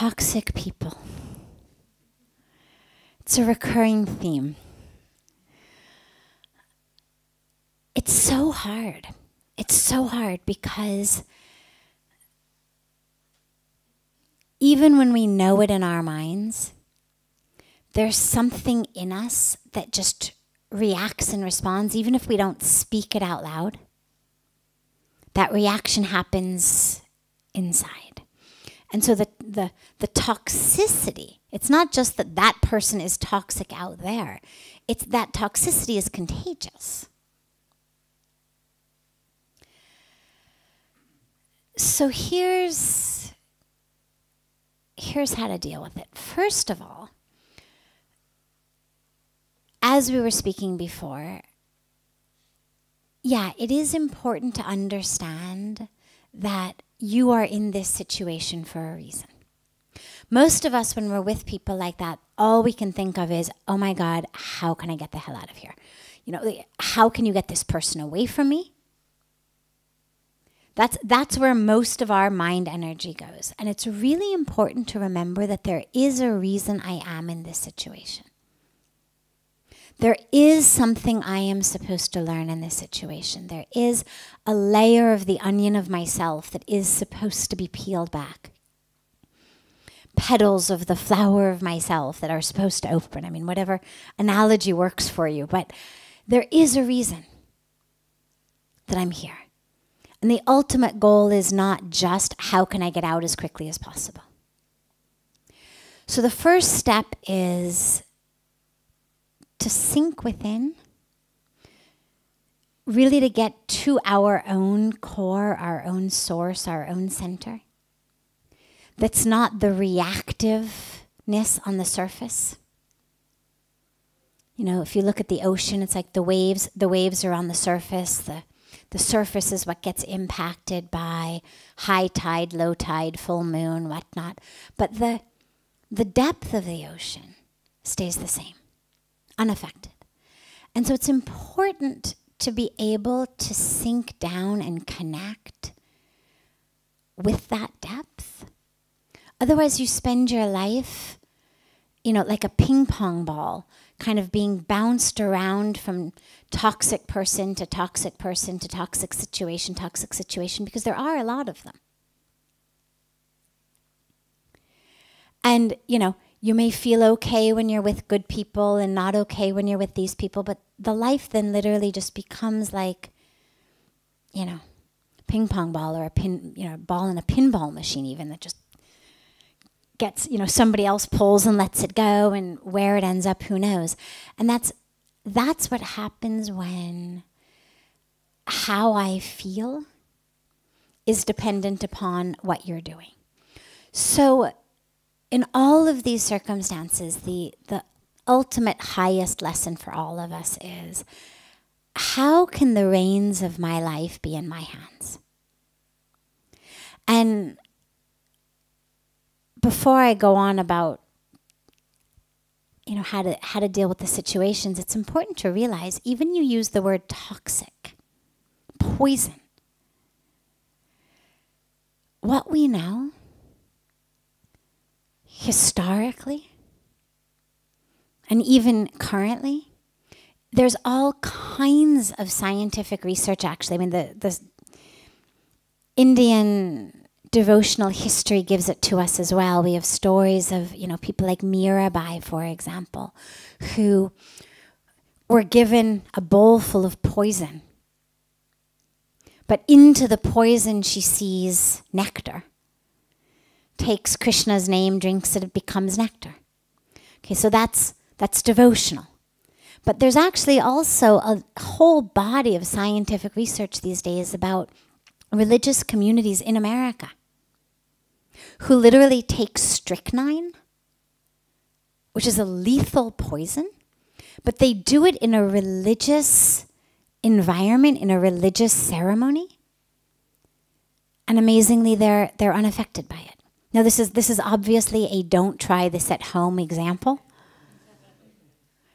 Toxic people. It's a recurring theme. It's so hard. It's so hard because even when we know it in our minds, there's something in us that just reacts and responds, even if we don't speak it out loud. That reaction happens inside. And so the toxicity, it's not just that that person is toxic out there. It's that toxicity is contagious. So here's how to deal with it. First of all, as we were speaking before, yeah, it is important to understand that you are in this situation for a reason. Most of us, when we're with people like that, all we can think of is, oh my God, how can I get the hell out of here? You know, how can you get this person away from me? That's where most of our mind energy goes. And it's really important to remember that there is a reason I am in this situation. There is something I am supposed to learn in this situation. There is a layer of the onion of myself that is supposed to be peeled back. Petals of the flower of myself that are supposed to open. I mean, whatever analogy works for you. But there is a reason that I'm here. And the ultimate goal is not just how can I get out as quickly as possible. So the first step is to sink within, really to get to our own core, our own source, our own center. That's not the reactiveness on the surface. You know, if you look at the ocean, it's like the waves are on the surface. The surface is what gets impacted by high tide, low tide, full moon, whatnot. But the depth of the ocean stays the same, unaffected. And so it's important to be able to sink down and connect with that depth. Otherwise, you spend your life, you know, like a ping pong ball, kind of being bounced around from toxic person to toxic person to toxic situation, because there are a lot of them. And, you know, you may feel okay when you're with good people and not okay when you're with these people, but the life then literally just becomes like, you know, ping pong ball or a ball in a pinball machine even that just gets, you know, somebody else pulls and lets it go, and where it ends up, who knows. And that's what happens when how I feel is dependent upon what you're doing. So in all of these circumstances, the ultimate highest lesson for all of us is, how can the reins of my life be in my hands? And before I go on about, you know, how to deal with the situations, it's important to realize, even you use the word toxic, poison. What we know historically and even currently, there's all kinds of scientific research actually. I mean, the Indian devotional history gives it to us as well. We have stories of, you know, people like Mirabai, for example, who were given a bowl full of poison. But into the poison she sees nectar. Takes Krishna's name, drinks it, it becomes nectar. Okay, so that's devotional. But there's actually also a whole body of scientific research these days about religious communities in America who literally take strychnine, which is a lethal poison, but they do it in a religious environment, in a religious ceremony, and amazingly they're unaffected by it. Now this is obviously a don't try this at home example.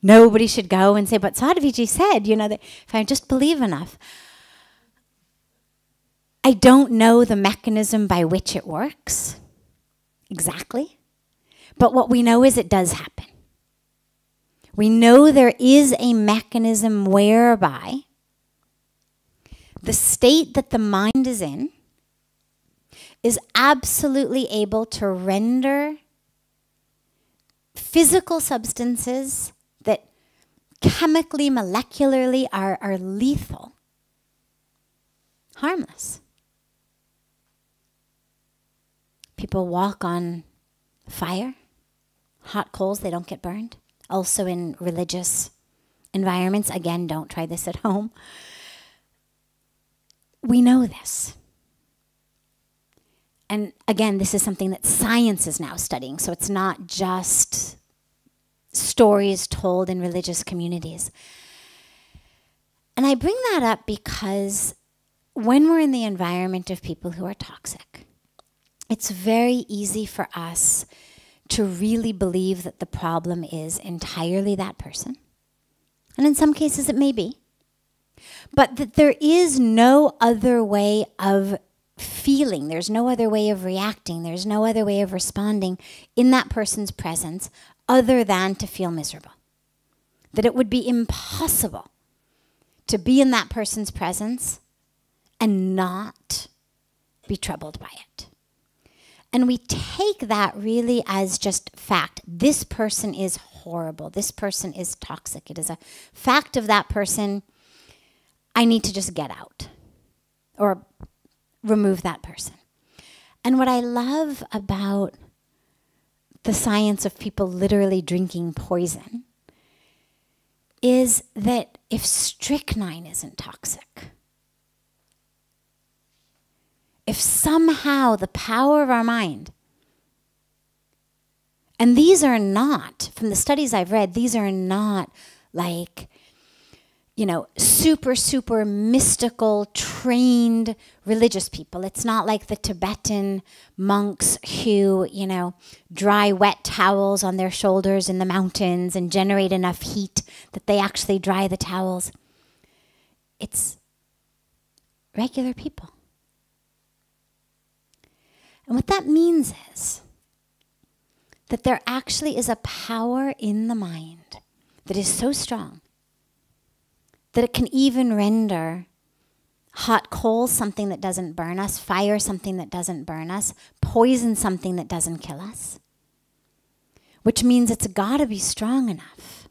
Nobody should go and say, but Sadhviji said, you know, that if I just believe enough. I don't know the mechanism by which it works. exactly. But what we know is it does happen. We know there is a mechanism whereby the state that the mind is in is absolutely able to render physical substances that chemically, molecularly are lethal, harmless. People walk on fire, hot coals, they don't get burned. Also in religious environments, again, don't try this at home. We know this. And again, this is something that science is now studying, so it's not just stories told in religious communities. And I bring that up because when we're in the environment of people who are toxic, it's very easy for us to really believe that the problem is entirely that person. And in some cases it may be. But that there is no other way of feeling, there's no other way of reacting, there's no other way of responding in that person's presence other than to feel miserable. That it would be impossible to be in that person's presence and not be troubled by it. And we take that really as just fact. This person is horrible. This person is toxic. It is a fact of that person. I need to just get out or remove that person. And what I love about the science of people literally drinking poison is that if strychnine isn't toxic, if somehow the power of our mind, and these are not, from the studies I've read, these are not like, super mystical, trained religious people. It's not like the Tibetan monks who, dry wet towels on their shoulders in the mountains and generate enough heat that they actually dry the towels. It's regular people. And what that means is that there actually is a power in the mind that is so strong that it can even render hot coals something that doesn't burn us, fire something that doesn't burn us, poison something that doesn't kill us. Which means it's got to be strong enough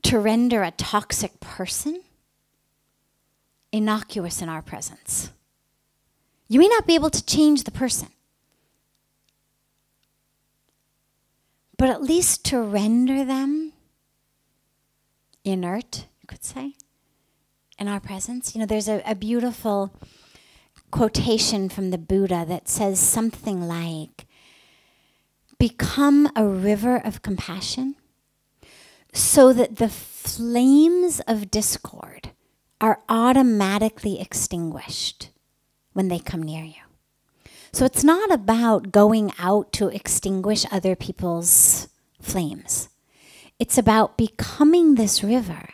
to render a toxic person innocuous in our presence. You may not be able to change the person, but at least to render them inert, you could say, in our presence. There's a beautiful quotation from the Buddha that says something like, become a river of compassion so that the flames of discord are automatically extinguished when they come near you. So it's not about going out to extinguish other people's flames. It's about becoming this river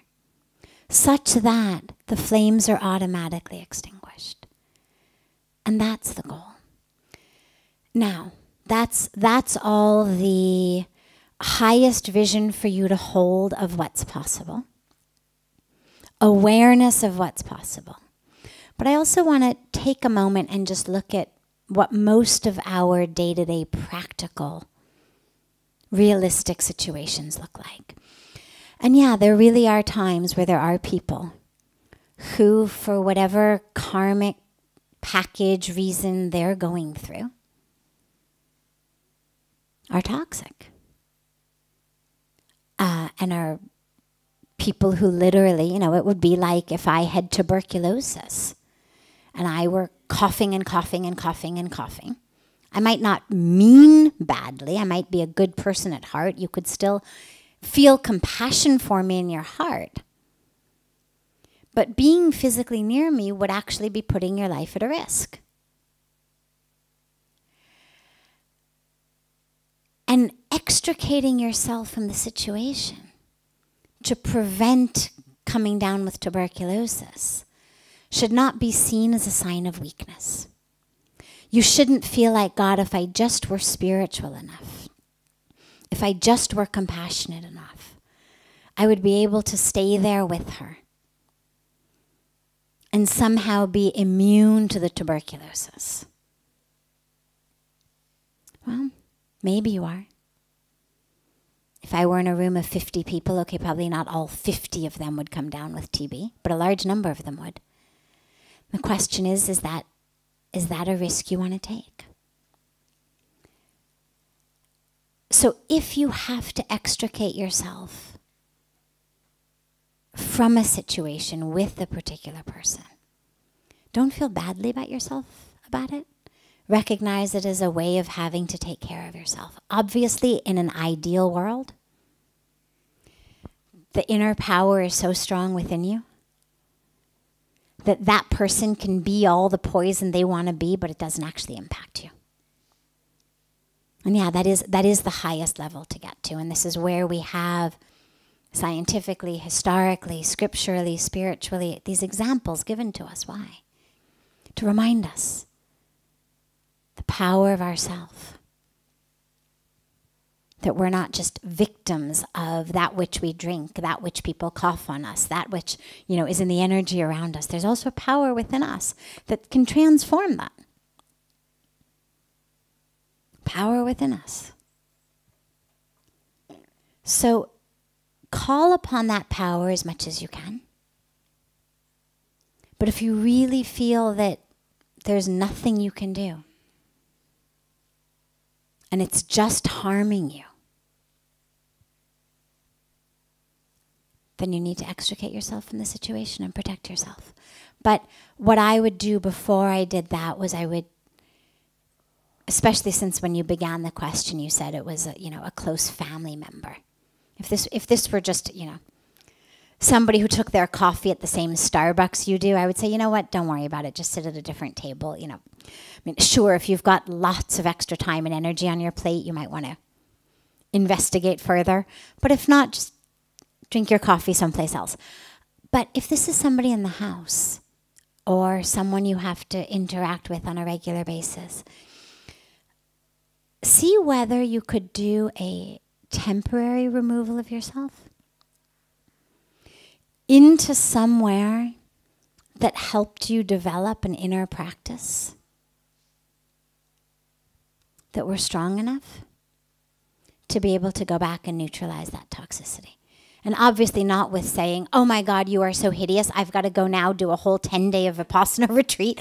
such that the flames are automatically extinguished. And that's the goal. Now, that's all the highest vision for you to hold of what's possible. Awareness of what's possible. But I also want to take a moment and just look at what most of our day-to-day practical, realistic situations look like. And yeah, there really are times where there are people who, for whatever karmic package reason they're going through, are toxic. And are people who literally, it would be like if I had tuberculosis and I were coughing and coughing and coughing and coughing. I might not mean badly. I might be a good person at heart. You could still feel compassion for me in your heart. But being physically near me would actually be putting your life at a risk. And extricating yourself from the situation to prevent coming down with tuberculosis should not be seen as a sign of weakness. You shouldn't feel like, God, if I just were spiritual enough, if I just were compassionate enough, I would be able to stay there with her and somehow be immune to the tuberculosis. Well, maybe you are. If I were in a room of 50 people, okay, probably not all 50 of them would come down with TB, but a large number of them would. The question is that a risk you want to take? So if you have to extricate yourself from a situation with a particular person, don't feel badly about yourself about it. Recognize it as a way of having to take care of yourself. Obviously, in an ideal world, the inner power is so strong within you that that person can be all the poison they want to be, but it doesn't actually impact you. And yeah, that is the highest level to get to. And this is where we have scientifically, historically, scripturally, spiritually, these examples given to us. Why? To remind us the power of ourself. That we're not just victims of that which we drink, that which people cough on us, that which, is in the energy around us. There's also power within us that can transform that. Power within us. So call upon that power as much as you can. But if you really feel that there's nothing you can do, and it's just harming you, then you need to extricate yourself from the situation and protect yourself. But what I would do before I did that was I would, especially since when you began the question, you said it was a close family member. If this were just, somebody who took their coffee at the same Starbucks you do, I would say, you know what, don't worry about it. Just sit at a different table, I mean, sure, if you've got lots of extra time and energy on your plate, you might want to investigate further. But if not, just drink your coffee someplace else. But if this is somebody in the house or someone you have to interact with on a regular basis, see whether you could do a temporary removal of yourself into somewhere that helped you develop an inner practice that were strong enough to be able to go back and neutralize that toxicity. And obviously not with saying, oh my God, you are so hideous, I've got to go now do a whole 10-day of Vipassana retreat,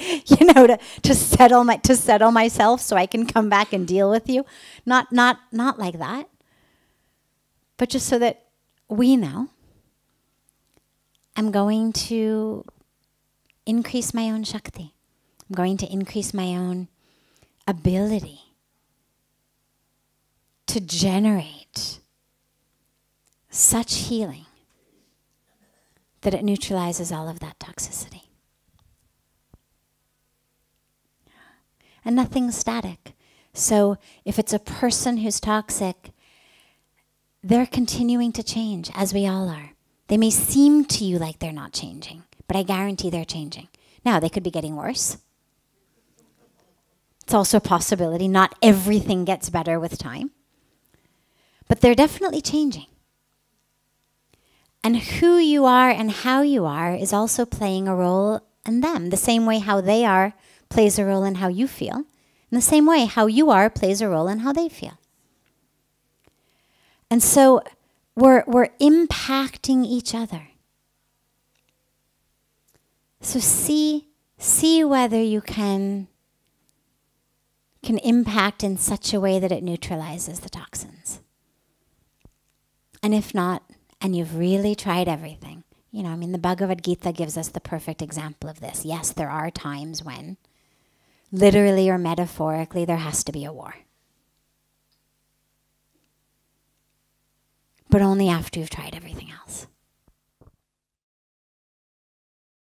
to settle myself so I can come back and deal with you. Not like that. But just so that we know, I'm going to increase my own Shakti. I'm going to increase my own ability to generate such healing that it neutralizes all of that toxicity. And nothing's static. So if it's a person who's toxic, they're continuing to change, as we all are. They may seem to you like they're not changing, but I guarantee they're changing. Now, they could be getting worse. It's also a possibility. Not everything gets better with time. But they're definitely changing. And who you are and how you are is also playing a role in them. The same way how they are plays a role in how you feel. In the same way how you are plays a role in how they feel. And so we're impacting each other. So see whether you can impact in such a way that it neutralizes the toxins. And if not, and you've really tried everything, the Bhagavad Gita gives us the perfect example of this. Yes, there are times when, literally or metaphorically, there has to be a war. But only after you've tried everything else.